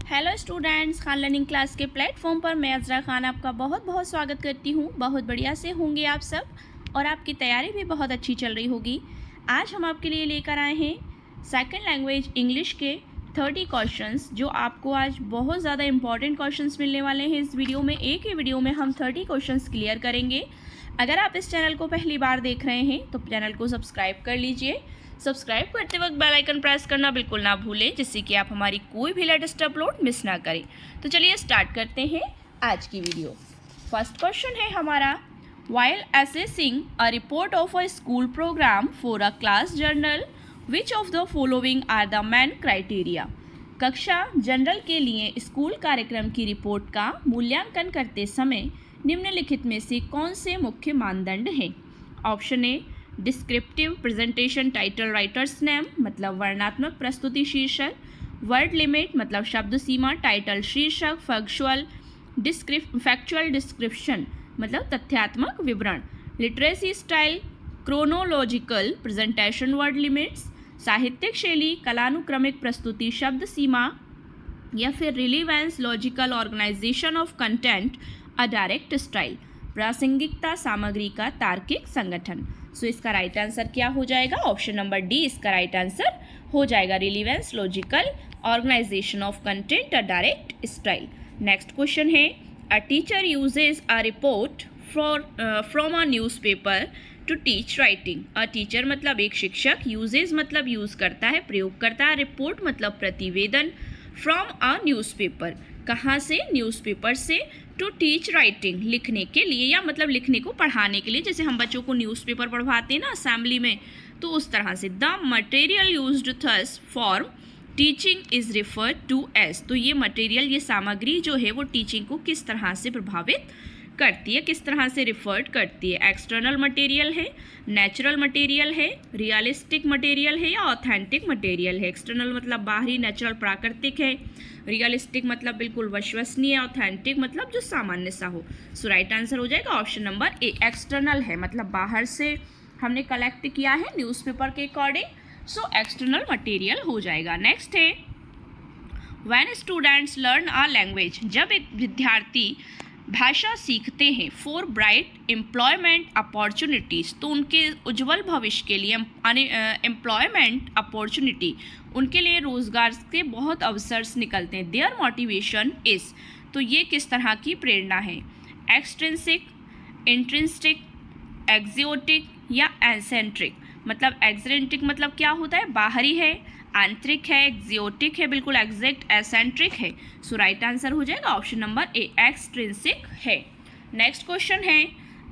Hello students, Khan learning class के platform पर मैं अज़रा खान आपका बहुत बहुत स्वागत करती हूँ। बहुत बढ़िया से होंगे आप सब और आपकी तैयारी भी बहुत अच्छी चल रही होगी। आज हम आपके लिए लेकर आए हैं सेकंड लैंग्वेज इंग्लिश के 30 क्वेश्चंस, जो आपको आज बहुत ज़्यादा इंपॉर्टेंट क्वेश्चंस मिलने वाले हैं। इस वीडियो में एक ही वीडियो में हम 30 क्वेश्चंस क्लियर करेंगे। अगर आप इस चैनल को पहली बार देख रहे हैं तो चैनल को सब्सक्राइब कर लीजिए। सब्सक्राइब करते वक्त बेल आइकन प्रेस करना बिल्कुल ना भूलें, जिससे कि आप हमारी कोई भी लेटेस्ट अपलोड मिस ना करें। तो चलिए स्टार्ट करते हैं आज की वीडियो। फर्स्ट क्वेश्चन है हमारा, while assessing a report of a school program for a class journal which of the following are the main criteria. कक्षा जनरल के लिए स्कूल कार्यक्रम की रिपोर्ट का मूल्यांकन करते समय निम्नलिखित में से कौन से मुख्य मानदंड हैं। Option A, descriptive presentation title writer's name मतलब वर्णनात्मक प्रस्तुति शीर्षक, वर्ड लिमिट मतलब शब्द सीमा टाइटल शीर्षक, फैक्चुअल डिस्क्रिप्शन मतलब तथ्यात्मक विवरण, literacy style chronological presentation word limits, साहित्यिक शैली कलानुक्रमिक प्रस्तुति शब्द सीमा, या फिर relevance logical organisation of content a direct style, प्रासंगिकता सामग्री का तार्किक संगठन। सो इसका राइट आंसर क्या हो जाएगा? ऑप्शन नंबर डी इसका राइट आंसर हो जाएगा, relevance logical organisation of content a direct style. Next question है, a teacher uses a report from a newspaper to teach writing. A teacher मतलब एक शिक्षक, यूजेज मतलब यूज़ करता है, प्रयोग करता है, रिपोर्ट मतलब प्रतिवेदन, फ्रॉम अ न्यूज़पेपर कहाँ से? न्यूज़पेपर से, टू टीच राइटिंग लिखने के लिए, या मतलब लिखने को पढ़ाने के लिए, जैसे हम बच्चों को न्यूज़पेपर पढ़वाते हैं ना असेंबली में, तो उस तरह से। The material used thus for teaching is referred to as. तो ये मटेरियल, ये सामग्री जो है वो टीचिंग को किस तरह से प्रभावित करती है, किस तरह से रिफर्ड करती है? एक्सटर्नल मटेरियल है, नेचुरल मटेरियल है, रियलिस्टिक मटेरियल है, या ऑथेंटिक मटेरियल है। एक्सटर्नल मतलब बाहरी, नेचुरल प्राकृतिक है, रियलिस्टिक मतलब बिल्कुल विश्वसनीय, ऑथेंटिक मतलब जो सामान्य सा हो। सो राइट आंसर हो जाएगा ऑप्शन नंबर ए, एक्सटर्नल है मतलब बाहर से हमने कलेक्ट किया है न्यूज़पेपर के अकॉर्डिंग। सो एक्सटर्नल मटेरियल हो जाएगा। नेक्स्ट है, when students learn a language, जब एक विद्यार्थी भाषा सीखते हैं, फॉर ब्राइट एम्प्लॉयमेंट अपॉर्चुनिटीज़, तो उनके उज्जवल भविष्य के लिए, एम्प्लॉयमेंट अपॉर्चुनिटी उनके लिए रोज़गार के बहुत अवसर निकलते हैं। देयर मोटिवेशन इज़, तो ये किस तरह की प्रेरणा है? एक्सट्रिंसिक, इंट्रिंसिक, एक्जियोटिक या एसेंट्रिक। मतलब एक्सरेंटिक मतलब क्या होता है? बाहरी है, आंतरिक है, एक्जियोटिक है, बिल्कुल एग्जैक्ट, एसेंट्रिक है। सो राइट आंसर हो जाएगा ऑप्शन नंबर ए, एक्सट्रिंसिक है। नेक्स्ट क्वेश्चन है,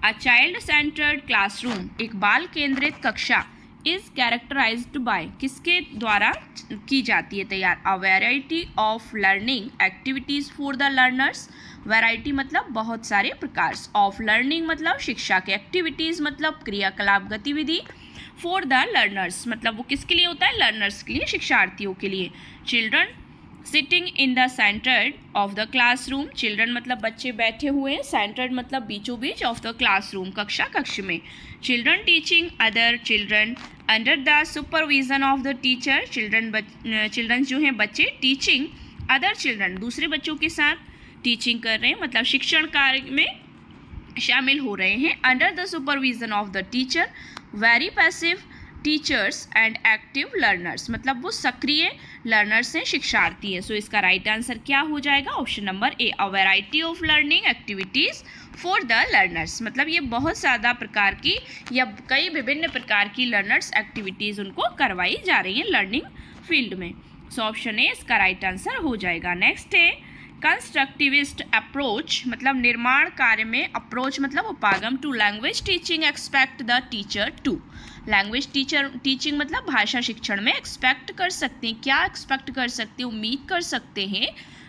अ चाइल्ड सेंटर्ड क्लासरूम, एक बाल केंद्रित कक्षा, इज कैरेक्टराइज्ड बाय, किसके द्वारा की जाती है तैयार? A variety of learning activities for the learners. Variety मतलब बहुत सारे प्रकार, ऑफ लर्निंग मतलब शिक्षा के, एक्टिविटीज़ मतलब क्रियाकलाप गतिविधि, फॉर द लर्नर्स मतलब वो किसके लिए होता है? लर्नर्स के लिए, शिक्षार्थियों के लिए। Children sitting in the centred of the classroom, children मतलब बच्चे बैठे हुए हैं, सेंटर्ड मतलब बीचों बीच, ऑफ द क्लासरूम कक्षा, कक्ष में। Children teaching other children under the supervision of the teacher, children जो हैं बच्चे, टीचिंग अदर चिल्ड्रन दूसरे बच्चों के साथ टीचिंग कर रहे हैं, मतलब शिक्षण कार्य में शामिल हो रहे हैं, under the supervision of the teacher. Very passive teachers and active learners मतलब वो सक्रिय लर्नर्स हैं, शिक्षार्थी हैं। सो इसका राइट आंसर क्या हो जाएगा? Option number A, a variety of learning activities for the learners मतलब ये बहुत ज़्यादा प्रकार की या कई विभिन्न प्रकार की लर्नर्स एक्टिविटीज़ उनको करवाई जा रही हैं लर्निंग फील्ड में। सो ऑप्शन ए इसका राइट आंसर हो जाएगा। नेक्स्ट है, कंस्ट्रक्टिविस्ट अप्रोच मतलब निर्माण कार्य में, अप्रोच मतलब उपागम, to language teaching expect the teacher to. Language teaching मतलब भाषा शिक्षण में एक्सपेक्ट कर सकते हैं, क्या एक्सपेक्ट कर सकते हैं? उम्मीद कर सकते हैं,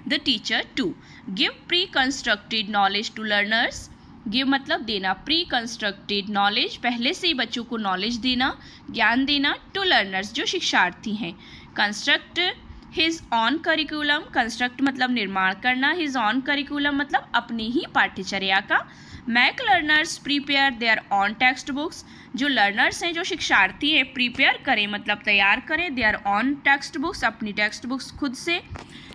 the teacher to give pre constructed knowledge to learners. Give मतलब देना, प्री कंस्ट्रक्टेड नॉलेज पहले से ही बच्चों को नॉलेज देना, ज्ञान देना, टू लर्नर्स जो शिक्षार्थी हैं। Construct his on curriculum, construct मतलब निर्माण करना, हिज ऑन करिकुलम मतलब अपनी ही पाठ्यचर्या का make learners prepare their own textbooks, जो लर्नर्स हैं, जो शिक्षार्थी हैं, प्रिपेयर करें मतलब तैयार करें देयर ऑन टेक्स्ट बुक्स, अपनी टेक्स्ट बुक्स खुद से।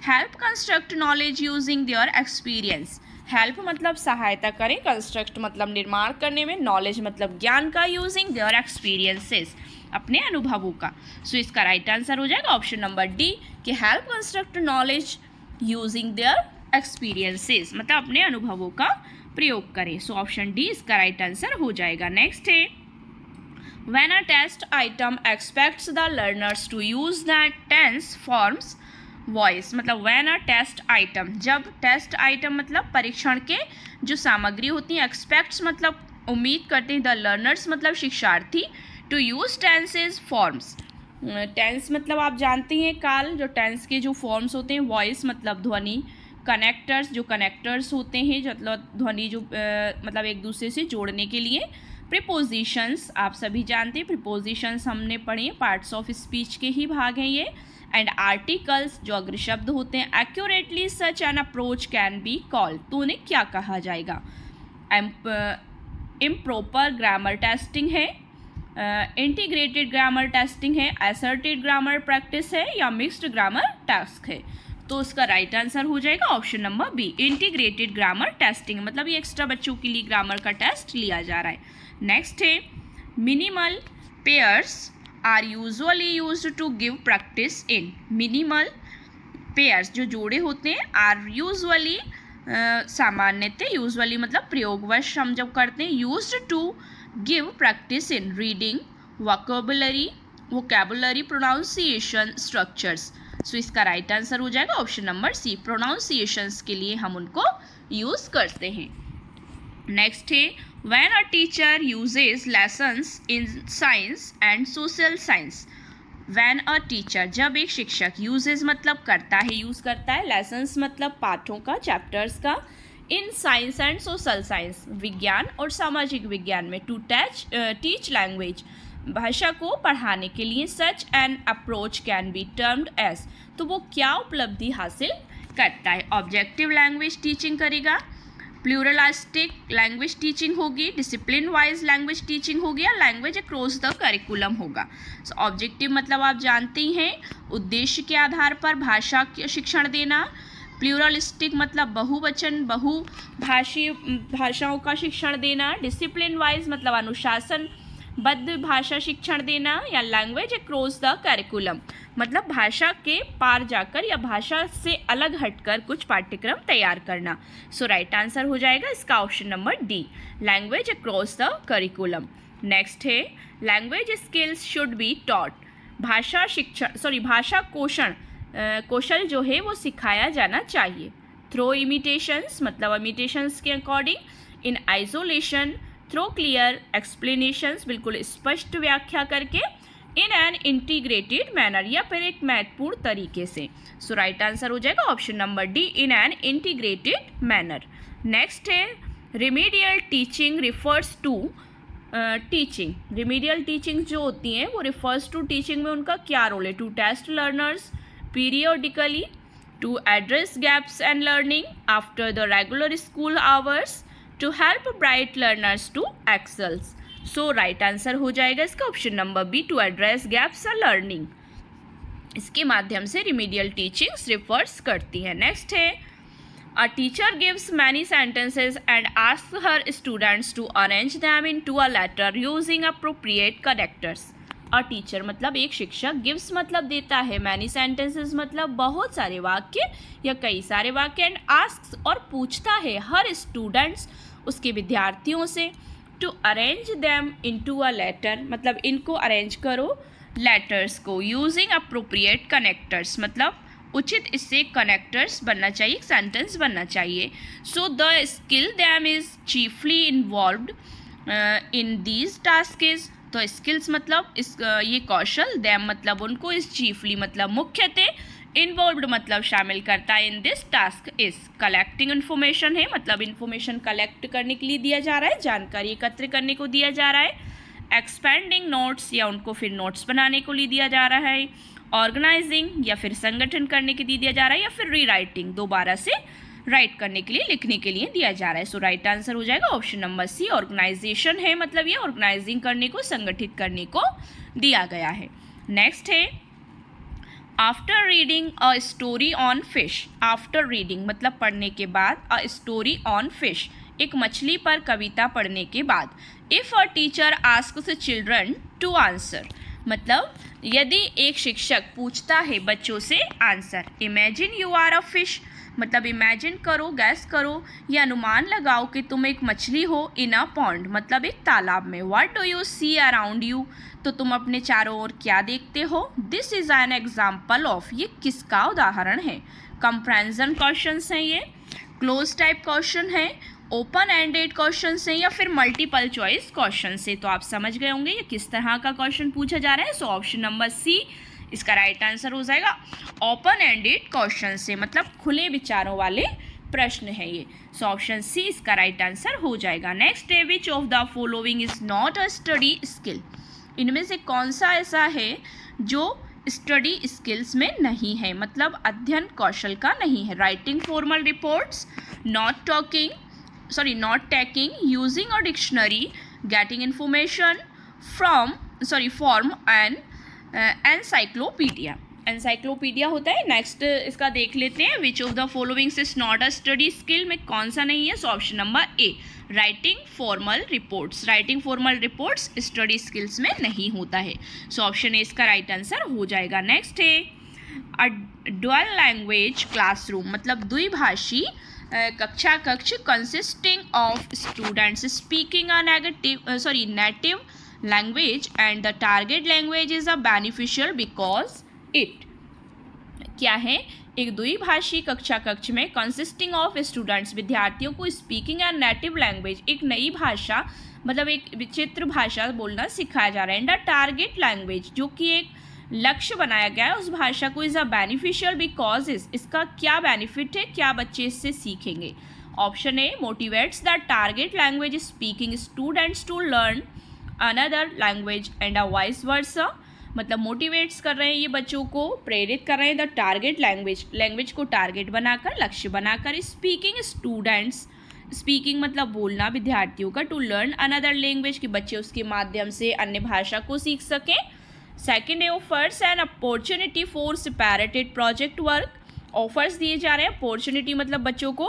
Help construct knowledge using their experience, help मतलब सहायता करें, कंस्ट्रक्ट मतलब निर्माण करने में, नॉलेज मतलब ज्ञान का, यूजिंग देयर एक्सपीरियंसेस अपने अनुभवों का। सो इसका राइट आंसर हो जाएगा ऑप्शन नंबर डी कि help construct knowledge using their experiences मतलब अपने अनुभवों का प्रयोग करें। सो ऑप्शन डी इसका राइट आंसर हो जाएगा। नेक्स्ट है when a test item expects the learners to use the tense forms voice, मतलब व्हेन अ टेस्ट आइटम, जब टेस्ट आइटम मतलब परीक्षण के जो सामग्री होती है, एक्सपेक्ट्स मतलब उम्मीद करते हैं, द लर्नर्स मतलब शिक्षार्थी, to use tenses forms, tense मतलब आप जानते हैं काल, जो टेंस के जो फॉर्म्स होते हैं, वॉइस मतलब ध्वनि, कनेक्टर्स जो कनेक्टर्स होते हैं जो मतलब ध्वनि जो मतलब एक दूसरे से जोड़ने के लिए, प्रीपोजिशंस आप सभी जानते हैं, प्रीपोजिशंस हमने पढ़े, पार्ट्स ऑफ स्पीच के ही भाग हैं ये, एंड आर्टिकल्स जो अग्र शब्द होते हैं। Accurately such an approach can be called, तो उन्हें क्या कहा जाएगा? इम्प्रॉपर ग्रामर टेस्टिंग है, इंटीग्रेटेड ग्रामर टेस्टिंग है, असर्टेड ग्रामर प्रैक्टिस है, या मिक्स्ड ग्रामर टास्क है? तो उसका राइट आंसर हो जाएगा option number B, integrated grammar testing, मतलब ये एक्स्ट्रा बच्चों के लिए ग्रामर का टेस्ट लिया जा रहा है। नेक्स्ट है minimal pairs are usually used to give practice in, minimal pairs जो जोड़े होते हैं, आर यूजुअली सामान्यतः, यूजुअली मतलब प्रयोगवश हम जब करते हैं, used to give practice in reading, vocabulary, pronunciation, structures. So इसका राइट आंसर हो जाएगा ऑप्शन नंबर सी, प्रोनाउंसिएशंस के लिए हम उनको यूज़ करते हैं। नेक्स्ट है when a teacher uses lessons in science and social science, when a teacher जब एक शिक्षक, यूजेस मतलब करता है, यूज़ करता है, लेसन्स मतलब पाठों का, चैप्टर्स का, in science and social science विज्ञान और सामाजिक विज्ञान में, टू टीच लैंग्वेज भाषा को पढ़ाने के लिए, such an approach can be termed as, तो वो क्या उपलब्धि हासिल करता है? ऑब्जेक्टिव लैंग्वेज टीचिंग करेगा, प्लूरलिस्टिक लैंग्वेज टीचिंग होगी, डिसिप्लिन वाइज लैंग्वेज टीचिंग होगी, या लैंग्वेज अक्रॉस द करिकुलम होगा। सो ऑब्जेक्टिव मतलब आप जानते ही हैं उद्देश्य के आधार पर भाषा शिक्षण देना, प्लूरलिस्टिक मतलब बहुवचन बहुभाषी भाषाओं का शिक्षण देना, डिसिप्लिन वाइज मतलब अनुशासनबद्ध भाषा शिक्षण देना, या लैंग्वेज अक्रॉस द करिकुलम मतलब भाषा के पार जाकर या भाषा से अलग हटकर कुछ पाठ्यक्रम तैयार करना। सो राइट आंसर हो जाएगा इसका option number D, language across the curriculum. Next है language skills should be taught, भाषा कौशल जो है वो सिखाया जाना चाहिए, थ्रो इमिटेशंस मतलब इमिटेशंस के according, in isolation, through clear explanations बिल्कुल स्पष्ट व्याख्या करके, इन एन इंटीग्रेटेड मैनर या फिर एक महत्वपूर्ण तरीके से। सो राइट आंसर हो जाएगा option number D, in an integrated manner. Next है remedial teaching refers to teaching, remedial teaching जो होती हैं वो रिफर्स टू टीचिंग में उनका क्या रोल है? To test learners periodically, to address gaps and learning after the regular school hours, to help bright learners to excel. So right answer हो जाएगा इसका option number B, to address gaps और learning, इसके माध्यम से remedial teachings refers करती है। Next है a teacher gives many sentences and asks her students to arrange them into a letter using appropriate connectors. A teacher मतलब एक शिक्षक, गिव्स मतलब देता है, मैनी सेंटेंसेस मतलब बहुत सारे वाक्य या कई सारे वाक्य, एंड आस्क्स और पूछता है हर स्टूडेंट्स उसके विद्यार्थियों से, to arrange them into a letter मतलब इनको अरेंज करो लेटर्स को, यूजिंग अप्रोप्रिएट कनेक्टर्स मतलब उचित इससे कनेक्टर्स बनना चाहिए, एक सेंटेंस बनना चाहिए। So the skill them is chiefly involved in these task is, तो स्किल्स मतलब ये कौशल, दैम मतलब उनको, इस चीफली मतलब मुख्यतः, इन्वॉल्व्ड मतलब शामिल करता है, in this task is collecting information है मतलब इन्फॉर्मेशन कलेक्ट करने के लिए दिया जा रहा है, जानकारी एकत्र करने को दिया जा रहा है, एक्सपेंडिंग नोट्स या उनको फिर नोट्स बनाने को लिए दिया जा रहा है, ऑर्गेनाइजिंग या फिर संगठन करने के लिए दिया जा रहा है, या फिर रीराइटिंग दोबारा से राइट करने के लिए, लिखने के लिए दिया जा रहा है। सो राइट आंसर हो जाएगा ऑप्शन नंबर सी, ऑर्गेनाइजेशन है, मतलब ये ऑर्गेनाइजिंग करने को, संगठित करने को दिया गया है। नेक्स्ट है after reading a story on fish. After reading मतलब पढ़ने के बाद, अ स्टोरी ऑन फिश एक मछली पर कविता पढ़ने के बाद, if a teacher asks children to answer, मतलब यदि एक शिक्षक पूछता है बच्चों से answer. Imagine you are a fish, मतलब इमेजिन करो, गैस करो या अनुमान लगाओ कि तुम एक मछली हो इन अ पॉन्ड, मतलब एक तालाब में। What do you see around you, तो तुम अपने चारों ओर क्या देखते हो। This is an example of, ये किसका उदाहरण है। कंपैरिजन क्वेश्चंस हैं ये, क्लोज टाइप क्वेश्चन है, ओपन एंडेड क्वेश्चन है या फिर मल्टीपल चॉइस क्वेश्चन से। तो आप समझ गए होंगे ये किस तरह का क्वेश्चन पूछा जा रहा है। सो ऑप्शन नंबर सी इसका राइट आंसर हो जाएगा। ओपन एंडेड क्वेश्चन से मतलब खुले विचारों वाले प्रश्न है ये। सो ऑप्शन सी इसका राइट आंसर हो जाएगा। नेक्स्ट है विच of the following is not a study skill, इनमें से कौन सा ऐसा है जो स्टडी स्किल्स में नहीं है, मतलब अध्ययन कौशल का नहीं है। Writing formal reports, not taking, using a dictionary, getting information from an encyclopedia। Encyclopedia होता है। नेक्स्ट इसका देख लेते हैं, विच of the followings is not a study skill में कौन सा नहीं है। सो ऑप्शन नंबर ए writing formal reports. Writing formal reports study skills में नहीं होता है। सो ऑप्शन ए इसका राइट आंसर हो जाएगा। नेक्स्ट है अ ड्यूअल लैंग्वेज क्लासरूम, मतलब द्विभाषी कक्षा कक्ष consisting of students speaking a native language and the target language is a beneficial because it. क्या है, एक द्विभाषी कक्षा कक्ष में कंसिस्टिंग ऑफ स्टूडेंट्स विद्यार्थियों को स्पीकिंग एंड नेटिव लैंग्वेज एक नई भाषा, मतलब एक विचित्र भाषा बोलना सिखाया जा रहा है। एंड द टारगेट लैंग्वेज जो कि एक लक्ष्य बनाया गया है उस भाषा को, इज अ बेनिफिशियल बिकॉज इसका क्या बेनिफिट है, क्या बच्चे इससे सीखेंगे। Option A motivates the target language speaking students to learn another language and a vice versa, मतलब मोटिवेट्स कर रहे हैं ये बच्चों को, प्रेरित कर रहे हैं द टारगेट लैंग्वेज को टारगेट बनाकर, लक्ष्य बनाकर। स्पीकिंग स्टूडेंट्स, स्पीकिंग मतलब बोलना विद्यार्थियों का, टू लर्न अनदर लैंग्वेज कि बच्चे उसके माध्यम से अन्य भाषा को सीख सकें। सेकेंड है offers an opportunity for separated project work, offers दिए जा रहे हैं, अपॉर्चुनिटी मतलब बच्चों को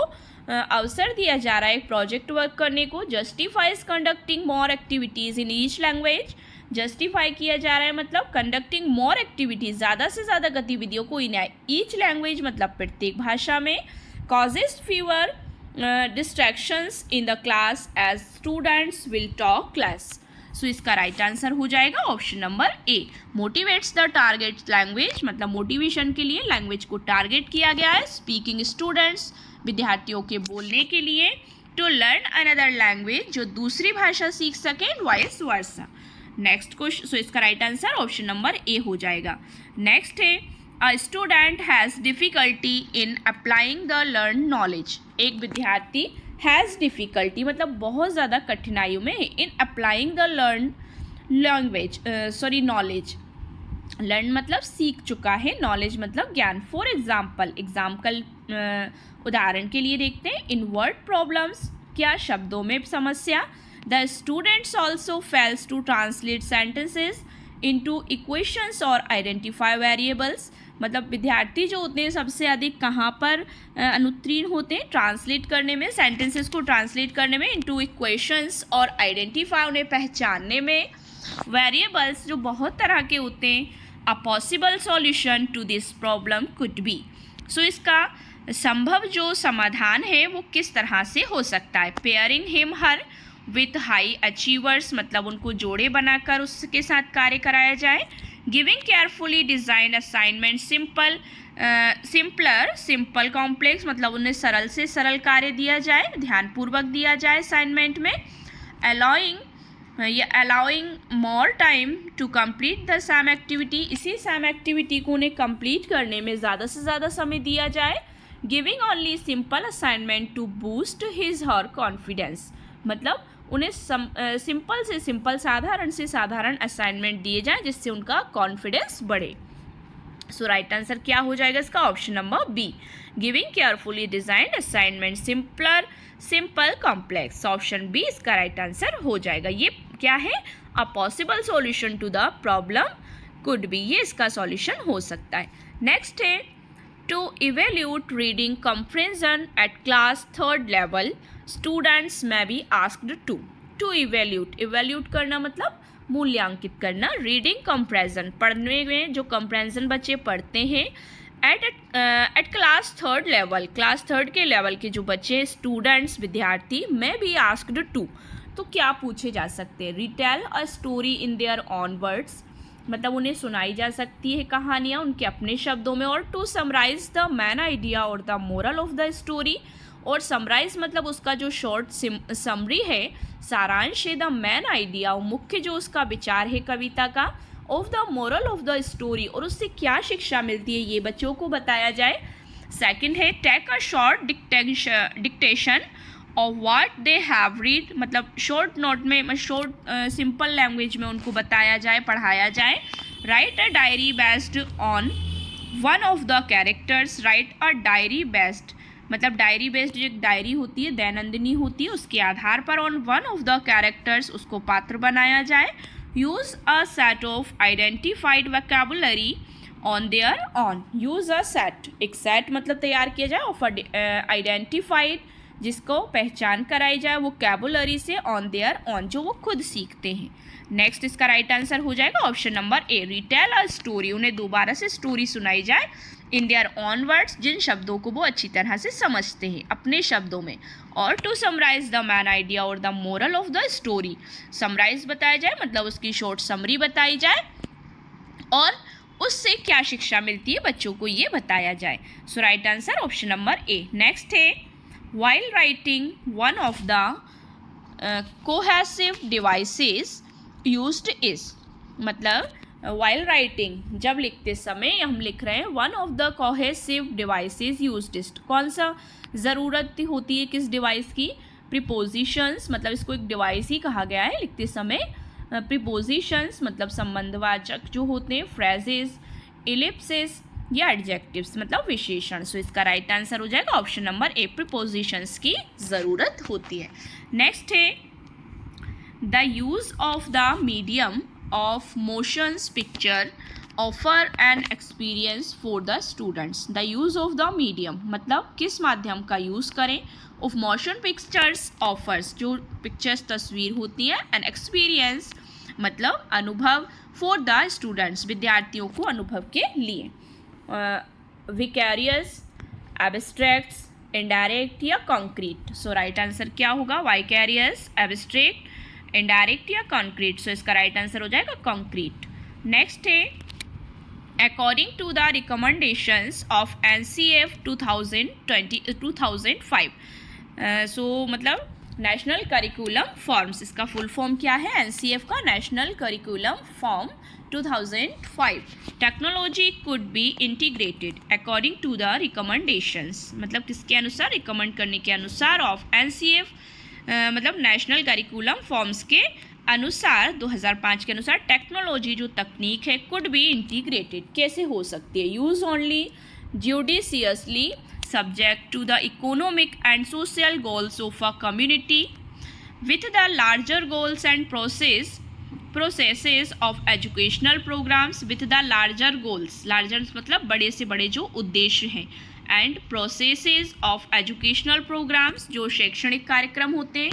अवसर दिया जा रहा है एक प्रोजेक्ट वर्क करने को। Justifies conducting more activities in each language, justify किया जा रहा है मतलब कंडक्टिंग मोर एक्टिविटीज़, ज़्यादा से ज़्यादा गतिविधियों को इन ईच लैंग्वेज मतलब प्रत्येक भाषा में। Causes fever distractions in the class as students will talk class. So इसका राइट आंसर हो जाएगा option number A motivates the target language, मतलब मोटिवेशन के लिए लैंग्वेज को टारगेट किया गया है। स्पीकिंग स्टूडेंट्स विद्यार्थियों के बोलने के लिए, टू लर्न अनदर लैंग्वेज जो दूसरी भाषा सीख सकें, वाइस वर्सा। नेक्स्ट क्वेश्चन, सो इसका राइट आंसर ऑप्शन नंबर ए हो जाएगा। नेक्स्ट है a student has difficulty in applying the learn knowledge, एक विद्यार्थी हैज़ डिफ़िकल्टी मतलब बहुत ज़्यादा कठिनाइयों में in applying the learn knowledge. Learn मतलब सीख चुका है, नॉलेज मतलब ज्ञान। फॉर एग्जाम्पल उदाहरण के लिए देखते हैं, इन वर्ड प्रॉब्लम्स क्या शब्दों में समस्या। The students also fails to translate sentences into equations और आइडेंटिफाई वेरिएबल्स, मतलब विद्यार्थी जो होते हैं सबसे अधिक कहाँ पर अनुत्तीर्ण होते हैं, ट्रांसलेट करने में, सेंटेंसेस को ट्रांसलेट करने में, इनटू इक्वेशंस और आइडेंटिफाई उन्हें पहचानने में। वेरिएबल्स जो बहुत तरह के होते हैं। A possible solution to this problem could be, so इसका संभव जो समाधान है वो किस तरह से हो सकता है। Pairing him her with high achievers, मतलब उनको जोड़े बनाकर उसके साथ कार्य कराया जाए। Giving carefully design assignment simple complex, मतलब उन्हें सरल से सरल कार्य दिया जाए, ध्यानपूर्वक दिया जाए असाइनमेंट में। Allowing more time to complete the same activity, इसी सैम एक्टिविटी को उन्हें कंप्लीट करने में ज़्यादा से ज़्यादा समय दिया जाए। Giving only simple assignment to boost his her confidence, मतलब उन्हें सिंपल से सिंपल, साधारण से साधारण असाइनमेंट दिए जाएं जिससे उनका कॉन्फिडेंस बढ़े। सो राइट आंसर क्या हो जाएगा इसका? Option number B, giving carefully designed assignment simple complex. Option B इसका राइट आंसर हो जाएगा। ये क्या है? A possible solution to the problem could be, ये इसका सॉल्यूशन हो सकता है। नेक्स्ट है to evaluate reading comprehension at class 3rd level students में बी आस्क्ड टू इवेल्यूट करना मतलब मूल्यांकित करना, रीडिंग कंप्रेंशन पढ़ने में जो कंप्रेंशन बच्चे पढ़ते हैं eight class 3rd level, class 3rd के लेवल के जो बच्चे स्टूडेंट्स विद्यार्थी में बी आस्क्ड टू, तो क्या पूछे जा सकते हैं? Retail a story in their on words, मतलब उन्हें सुनाई जा सकती है कहानियाँ उनके अपने शब्दों में, और to summarise the main idea और the moral of the story, और समराइज मतलब उसका जो शॉर्ट समरी है, सारांश है, द मैन आइडिया मुख्य जो उसका विचार है कविता का, of the moral of the story और उससे क्या शिक्षा मिलती है ये बच्चों को बताया जाए। सेकंड है take a short dictation of what they have read, मतलब शॉर्ट नोट में शॉर्ट सिंपल लैंग्वेज में उनको बताया जाए, पढ़ाया जाए। Write a diary based on one of the characters, write a diary based मतलब डायरी बेस्ड जो एक डायरी होती है, दैनंदिनी होती है, उसके आधार पर on one of the characters उसको पात्र बनाया जाए। Use a set of identified vocabulary on their on, use a set, एक सेट मतलब तैयार किया जाए ऑफ आइडेंटिफाइड जिसको पहचान कराई जाए वोकैबुलरी से, ऑन देयर ऑन जो वो खुद सीखते हैं। नेक्स्ट इसका राइट आंसर हो जाएगा option number A, retail a story, उन्हें दोबारा से स्टोरी सुनाई जाए इन देयर ऑन वर्ड्स, जिन शब्दों को वो अच्छी तरह से समझते हैं अपने शब्दों में। और to summarise the main idea और the moral of the story, summarise बताया जाए मतलब उसकी शॉर्ट समरी बताई जाए और उससे क्या शिक्षा मिलती है बच्चों को ये बताया जाए। So right answer option number A. Next है while writing one of the cohesive devices used is, मतलब while writing जब लिखते समय हम लिख रहे हैं one of the cohesive devices used is, कौन सा ज़रूरत होती है किस डिवाइस की? प्रीपोजिशंस, मतलब इसको एक डिवाइस ही कहा गया है लिखते समय। प्रीपोजिशंस मतलब संबंधवाचक जो होते हैं, फ्रेजेस, इलिप्सिस या एडजेक्टिव्स मतलब विशेषण। सो इसका राइट आंसर हो जाएगा ऑप्शन नंबर ए, प्रीपोजिशंस की ज़रूरत होती है। नेक्स्ट है the use of the medium of motions picture offer an experience for the students, the use of the medium मतलब किस माध्यम का यूज़ करें, ऑफ मोशन पिक्चर्स ऑफर्स जो पिक्चर्स तस्वीर होती है, एन एक्सपीरियंस मतलब अनुभव, फॉर द स्टूडेंट्स विद्यार्थियों को अनुभव के लिए। विकैरियस, एब्स्ट्रैक्ट्स, इनडायरेक्ट या कॉन्क्रीट। सो राइट आंसर क्या होगा? वाइकैरियस, एब्स्ट्रैक्ट, इनडायरेक्ट या कॉन्क्रीट। सो इसका राइट आंसर हो जाएगा कॉन्क्रीट। नेक्स्ट है according to the recommendations of NCF 2005, so मतलब नेशनल करिकुलम फॉर्म्स, इसका फुल फॉर्म क्या है? NCF का national curriculum form 2005। Technology could be integrated according to the recommendations, मतलब किसके अनुसार? रिकमेंड करने के अनुसार ऑफ NCF मतलब नेशनल करिकुलम फॉर्म्स के अनुसार 2005 के अनुसार टेक्नोलॉजी जो तकनीक है कुड बी इंटीग्रेटेड कैसे हो सकती है? Use only judiciously subject to the economic and social goals of a community with the larger goals and processes of educational programs with the larger goals, larger मतलब बड़े से बड़े जो उद्देश्य हैं, and processes of educational programs जो शैक्षणिक कार्यक्रम होते हैं,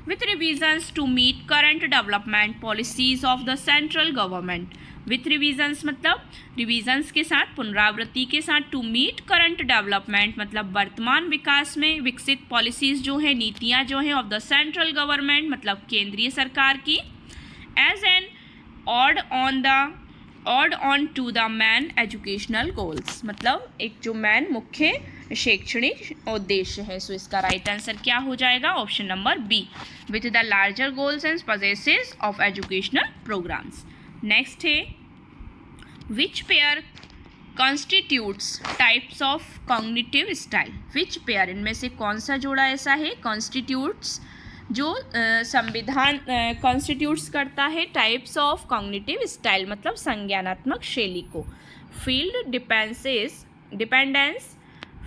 with revisions to meet current development policies of the central government, with revisions मतलब रिविजन्स के साथ, पुनरावृत्ति के साथ, टू मीट करंट डेवलपमेंट मतलब वर्तमान विकास में विकसित पॉलिसीज़ जो हैं, नीतियाँ जो हैं ऑफ द सेंट्रल गवर्नमेंट मतलब केंद्रीय सरकार की, as an add on to the main educational goals मतलब एक जो मैन मुख्य शैक्षणिक उद्देश्य है। सो इसका राइट आंसर क्या हो जाएगा? Option number B, with the larger goals and processes of educational programmes. Next है which pair constitutes types of cognitive style, which pair इनमें से कौन सा जोड़ा ऐसा है? कॉन्स्टिट्यूट्स जो संविधान कॉन्स्टिट्यूट्स करता है टाइप्स ऑफ कॉग्निटिव स्टाइल मतलब संज्ञानात्मक शैली को, फील्ड डिपेंडेंस,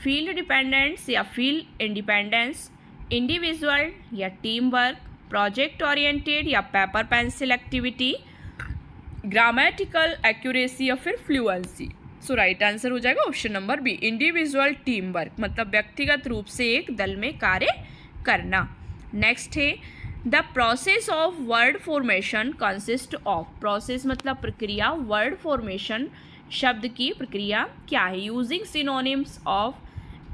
फील्ड डिपेंडेंस या फील्ड इंडिपेंडेंस, इंडिविजुअल या टीम वर्क, प्रोजेक्ट ओरिएंटेड या paper pencil activity, grammatical accuracy या फिर फ्लुएंसी। सो राइट आंसर हो जाएगा option number B, individual team work, मतलब व्यक्तिगत रूप से एक दल में कार्य करना। नेक्स्ट है the process of word formation consist of, process मतलब प्रक्रिया, वर्ड फॉर्मेशन शब्द की प्रक्रिया क्या है? यूजिंग सिनोनिम्स ऑफ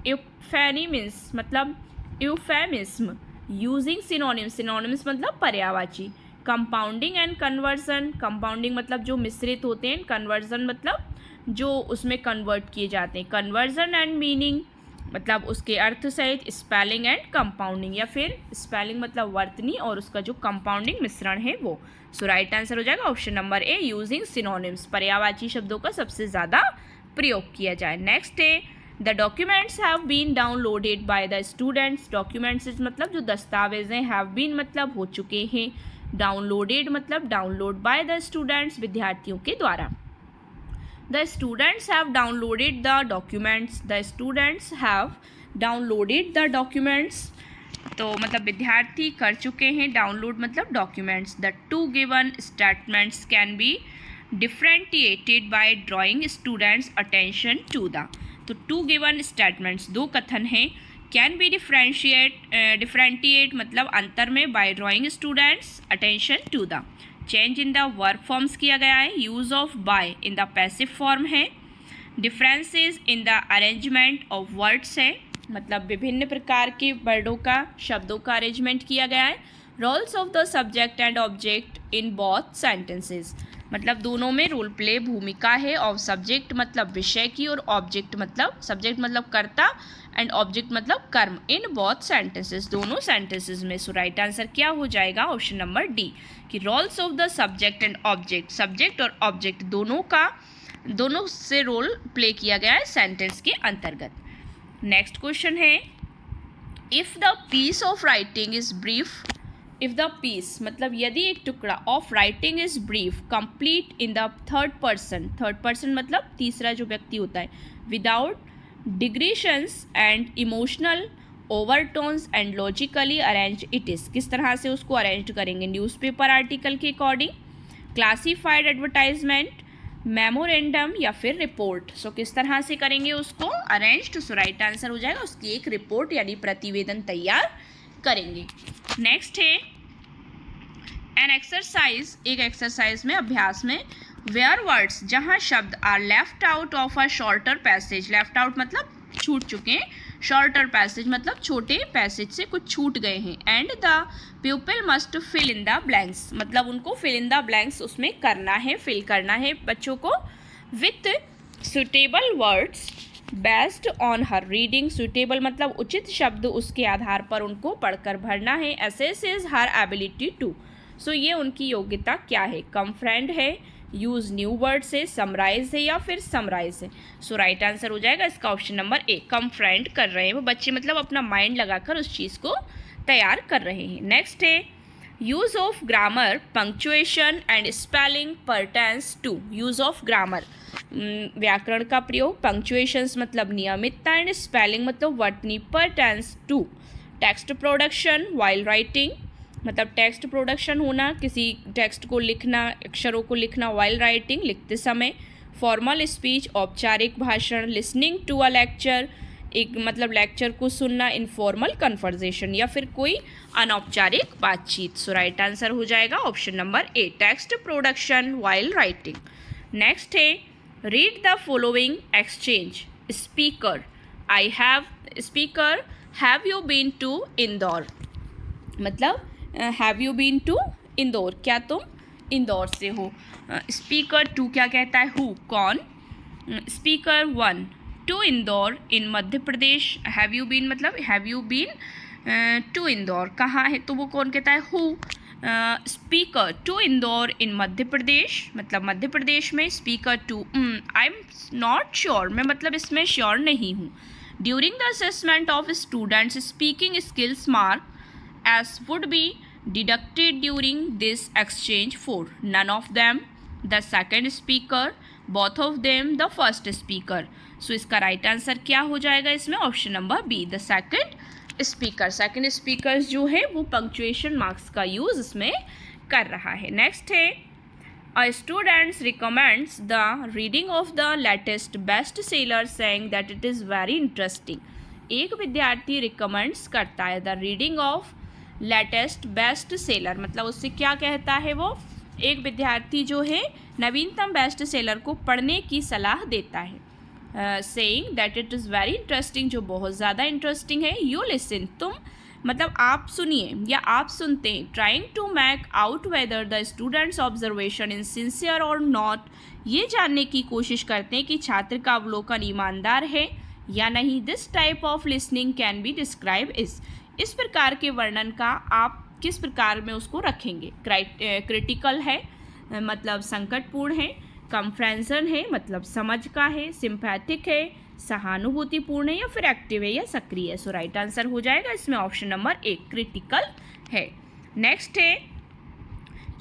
यूफेनिम्स मतलब यूफेमिज्म, यूजिंग सिनोनिम्स, सिनोनिम्स मतलब पर्यायवाची, कंपाउंडिंग एंड कन्वर्जन, कंपाउंडिंग मतलब जो मिश्रित होते हैं, कन्वर्जन मतलब जो उसमें कन्वर्ट किए जाते हैं, कन्वर्जन एंड मीनिंग मतलब उसके अर्थ सहित, स्पेलिंग एंड कंपाउंडिंग या फिर स्पेलिंग मतलब वर्तनी और उसका जो कंपाउंडिंग मिश्रण है वो। सो राइट आंसर हो जाएगा ऑप्शन नंबर ए, यूजिंग सिनोनिम्स, पर्यायवाची शब्दों का सबसे ज़्यादा प्रयोग किया जाए। नेक्स्ट है the documents have been downloaded by the students, documents मतलब जो दस्तावेजें, हैव बीन मतलब हो चुके हैं, डाउनलोडेड मतलब डाउनलोड बाय द स्टूडेंट्स विद्यार्थियों के द्वारा। The students have downloaded the documents, the students have downloaded the documents, तो मतलब विद्यार्थी कर चुके हैं, डाउनलोड मतलब documents. The two given statements can be differentiated by drawing students attention to the, तो टू गिवन स्टेटमेंट्स दो कथन हैं, कैन बी डिफ्रेंटिएट मतलब अंतर में, by drawing students attention to the, change in the verb forms किया गया है, use of by in the passive form है, differences in the arrangement of words है, मतलब विभिन्न प्रकार के वर्डों का शब्दों का अरेंजमेंट किया गया है, roles of the subject and object in both sentences, मतलब दोनों में रोल प्ले भूमिका है, ऑफ सब्जेक्ट मतलब विषय की और ऑब्जेक्ट मतलब सब्जेक्ट मतलब कर्ता एंड ऑब्जेक्ट मतलब कर्म, इन बोथ सेंटेंसेस दोनों सेंटेंसेस में। सो राइट आंसर क्या हो जाएगा ऑप्शन नंबर डी कि roles of the subject and object, subject और ऑब्जेक्ट दोनों से रोल प्ले किया गया है सेंटेंस के अंतर्गत। नेक्स्ट क्वेश्चन है if the piece of writing is brief, if the piece मतलब यदि एक टुकड़ा of writing is brief complete in the third person मतलब तीसरा जो व्यक्ति होता है, without digressions and emotional overtones and logically arrange it is, किस तरह से उसको अरेंज करेंगे? न्यूज़पेपर आर्टिकल के अकॉर्डिंग, क्लासीफाइड एडवर्टाइजमेंट, मेमोरेंडम या फिर रिपोर्ट। सो किस तरह से करेंगे उसको अरेंज्ड? सो राइट आंसर हो जाएगा उसकी एक रिपोर्ट यानी प्रतिवेदन तैयार करेंगे। नेक्स्ट है एन एक्सरसाइज, एक एक्सरसाइज में अभ्यास में, वेयर वर्ड्स जहाँ शब्द are left out of a shorter passage, left out मतलब छूट चुके हैं, शॉर्टर पैसेज मतलब छोटे पैसेज से कुछ छूट गए हैं, and the pupil must fill in the blanks मतलब उनको फिल इन द ब्लैंक्स उसमें करना है, फिल करना है बच्चों को, with suitable words based on her reading, suitable मतलब उचित शब्द उसके आधार पर उनको पढ़कर भरना है, असेसेस हर एबिलिटी टू, सो ये उनकी योग्यता क्या है? कंफ्रेंड है, यूज़ न्यू वर्ड्स है, समराइज है या फिर समराइज है। सो राइट आंसर हो जाएगा इसका ऑप्शन नंबर ए, कंफ्रेंड कर रहे हैं वो बच्चे मतलब अपना माइंड लगाकर उस चीज़ को तैयार कर रहे हैं। नेक्स्ट है use of grammar, punctuation and spelling pertains to, use of grammar व्याकरण का प्रयोग, पंक्चुएशंस मतलब नियमितता एंड स्पेलिंग मतलब वर्तनी, pertains to text production while writing मतलब टेक्स्ट प्रोडक्शन होना, किसी टेक्स्ट को लिखना, अक्षरों को लिखना वाइल राइटिंग लिखते समय, फॉर्मल स्पीच औपचारिक भाषण, लिसनिंग टू अ लेक्चर एक मतलब लेक्चर को सुनना, इनफॉर्मल कन्वर्जेशन या फिर कोई अनौपचारिक बातचीत। सो राइट आंसर हो जाएगा option number A, text production while writing. Next है read the following exchange, speaker I have, speaker have you been to Indore मतलब have you been to Indore, क्या तुम इंदौर से हो? स्पीकर टू क्या कहता है? हु कौन? Speaker one to Indore in Madhya Pradesh, have you been मतलब have you been to Indore कहाँ है? तो वो कौन कहता है? Who. Speaker two Indore in Madhya Pradesh मतलब मध्य प्रदेश में, speaker two I am not sure मैं मतलब इसमें श्योर नहीं हूँ। During the assessment of students speaking skills mark as would be deducted during this exchange for none of them, the second speaker, both of them the first speaker. So इसका right answer क्या हो जाएगा इसमें? Option number B, the second speaker. Second speaker जो है वो punctuation marks का use इसमें कर रहा है. नेक्स्ट है, A student recommends the reading of the latest bestseller saying that it is very interesting. एक विद्यार्थी रिकमेंड्स करता है the reading of latest best seller, मतलब उससे क्या कहता है वो? एक विद्यार्थी जो है नवीनतम बेस्ट सेलर को पढ़ने की सलाह देता है, saying that it is very interesting, जो बहुत ज़्यादा इंटरेस्टिंग है. यू लिसन, तुम मतलब आप सुनिए या आप सुनते हैं. Trying to make out whether the students observation insincere और नॉट, ये जानने की कोशिश करते हैं कि छात्र का अवलोकन ईमानदार है या नहीं. This type of listening can be describe इस प्रकार के वर्णन का आप किस प्रकार में उसको रखेंगे? क्रिटिकल है मतलब संकटपूर्ण है, कंफ्रेंसन है मतलब समझ का है, सिंपैथिक है सहानुभूतिपूर्ण है, या फिर एक्टिव है या सक्रिय है. सो राइट आंसर हो जाएगा इसमें ऑप्शन नंबर ए, क्रिटिकल है. नेक्स्ट है,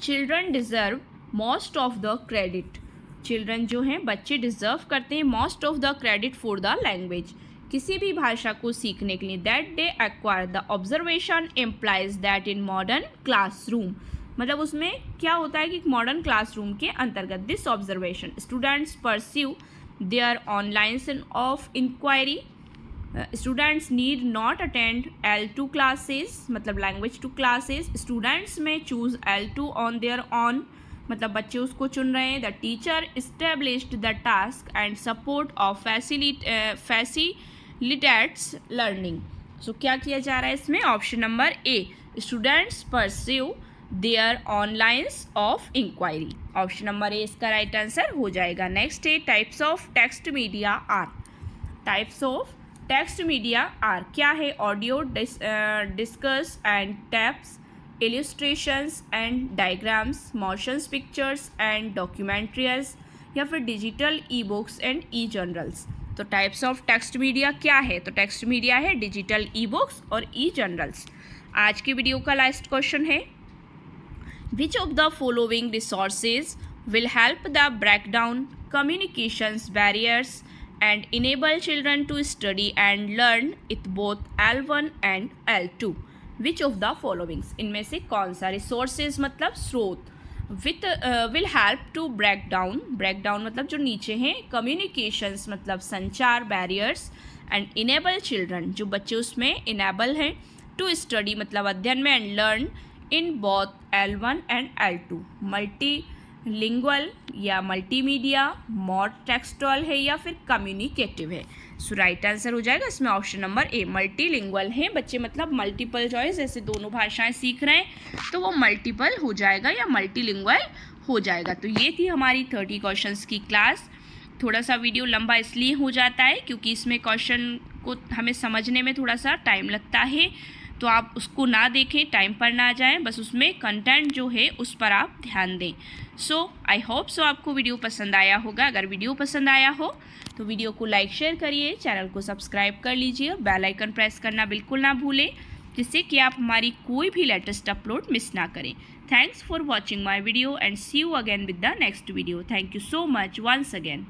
children deserve most of the credit. Children जो हैं बच्चे डिजर्व करते हैं most of the credit for the language, किसी भी भाषा को सीखने के लिए. That they acquire the observation implies that in modern classroom, मतलब उसमें क्या होता है कि मॉडर्न क्लासरूम के अंतर्गत this observation students pursue their own lines of inquiry. Students need not attend L2 classes, मतलब language 2 classes. Students may choose L2 own their own, मतलब बच्चे उसको चुन रहे हैं. The teacher established the task and support of facilitates learning. So क्या किया जा रहा है इसमें? Option number A, students pursue their own lines of inquiry. Option number A इसका राइट आंसर हो जाएगा. नेक्स्ट है, types of text media are. Types of text media are क्या है? Audio, discs and tapes, illustrations and diagrams, motions pictures and documentaries, या फिर digital e books and e journals. तो types of text media क्या है? तो text media है digital e books और ई जर्नल्स. आज की वीडियो का लास्ट क्वेश्चन है, which of the following resources will help the break down communications barriers and enable children to study and learn with both L1 and L2? Which of the following, इनमें से कौन सा? resources मतलब स्रोत, with will help to break down मतलब जो नीचे हैं, communications मतलब संचार, barriers and enable children जो बच्चे उसमें enable हैं, to study मतलब अध्ययन में, and learn in both L1 and L2. Multilingual या मल्टीमीडिया, मोर टेक्सटुअल है या फिर कम्युनिकेटिव है. सो राइट आंसर हो जाएगा इसमें ऑप्शन नंबर ए, मल्टीलिंगुअल है बच्चे, मतलब मल्टीपल चॉइस, जैसे दोनों भाषाएं सीख रहे हैं तो वो मल्टीपल हो जाएगा या मल्टीलिंगुअल हो जाएगा. तो ये थी हमारी 30 क्वेश्चंस की क्लास. थोड़ा सा वीडियो लंबा इसलिए हो जाता है क्योंकि इसमें क्वेश्चन को हमें समझने में थोड़ा सा टाइम लगता है, तो आप उसको ना देखें, टाइम पर ना जाएं, बस उसमें कंटेंट जो है उस पर आप ध्यान दें. सो आई होप सो आपको वीडियो पसंद आया होगा. अगर वीडियो पसंद आया हो तो वीडियो को लाइक शेयर करिए, चैनल को सब्सक्राइब कर लीजिए और बेल आइकन प्रेस करना बिल्कुल ना भूलें, जिससे कि आप हमारी कोई भी लेटेस्ट अपलोड मिस ना करें. Thanks for watching my video and see you again with the next video. Thank you so much once again.